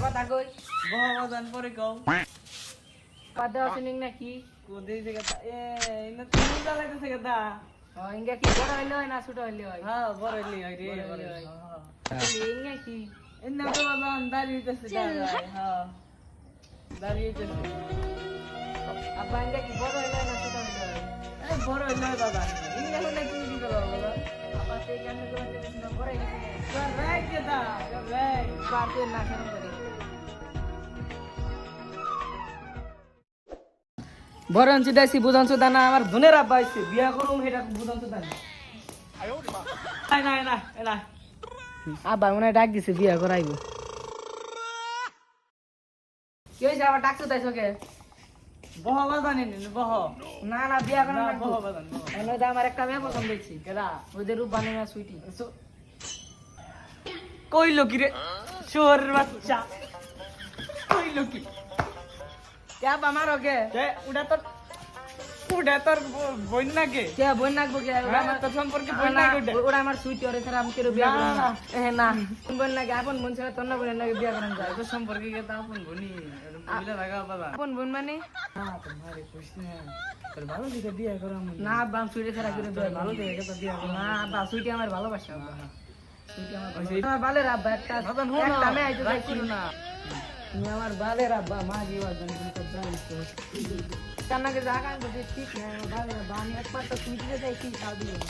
কথা কই বহবাদান পরে কও পাদে আসেনিং নাকি কোদে থেকে এ ইনা তুমি চালাইতেছে কথা ইঙ্গা কি বড় হইলো না ছোট হইলো হ্যাঁ বড় হইলি হয় রে বড় বড় হইলি হয়। হ্যাঁ ইঙ্গা কি ইন্না তো বাদান দাঁড়িয়েছে দাঁড়ায় হ্যাঁ দাঁড়িয়েছে আব্বা ইঙ্গা কি বড় হইলো না ছোট হইলো এই বড় হইলো বাদান ইন্না হলে কি কি করব বলো আব্বা সেই কেমনে করে দিছিস বড় হইছে রাখ কেদা রাখ পারতে না কেন করে বরণ চিদাইছি বুঝান সুদা না আমার বোনের আব্বা আইছে বিয়া করুম হেটা বুঝান সুদা না নাই নাই না এলা আব্বা মনে হয় ডাক দিছে বিয়া করাইব কি হইছে আবার ডাকছো তাইছো কে বহবাদান নিন বহ না না বিয়া করা না না বহবাদান বহ এনে তো আমার একটা মেয়ে পছন্দ হইছে কেডা ওদের রূপ বানিয়ে না সুইটি কইলো কি রে শোরের বাচ্চা কইলো কি কে আব্বা মারো কে কে উড়া তোর বোন নাকি কে বোন নাকবো কে তোর সম্পর্কে বোন না, নাকি উঠে ওরা আমার সুইটি ওরে ছাড়া আমি কেউ বিয়া না, করব না না। না বোন লাগে আপন বোন ছাড়া তোর না বোনের লাগে বিয়া করান যায় তোর সম্পর্কে কে তা আপন বনি বুঝলে লাগা বাবা আপন বোন মানে না তোমারে খুশ না তোর ভালো দিকে বিয়ে করা মন না আব্বা আমি সুইটি ছাড়া কেউ বিয়া ভালো ভালো দিকে তো বিয়ে করা না আব্বা সুইটি আমার ভালোবাসা আব্বা সুইটি আমার ওই আমার বালের আব্বা একটা বাবা নো একটা মেয়ে আইতো রাগ যাইছি করো না তুমি আমার বালের আব্বা মা জীবন তুমি তো জানিস কান্নাকে জায়গা ঠিক না আমার বালের আব্বা আমি একবার তো সুইটিতে যাইছি তাও দিও না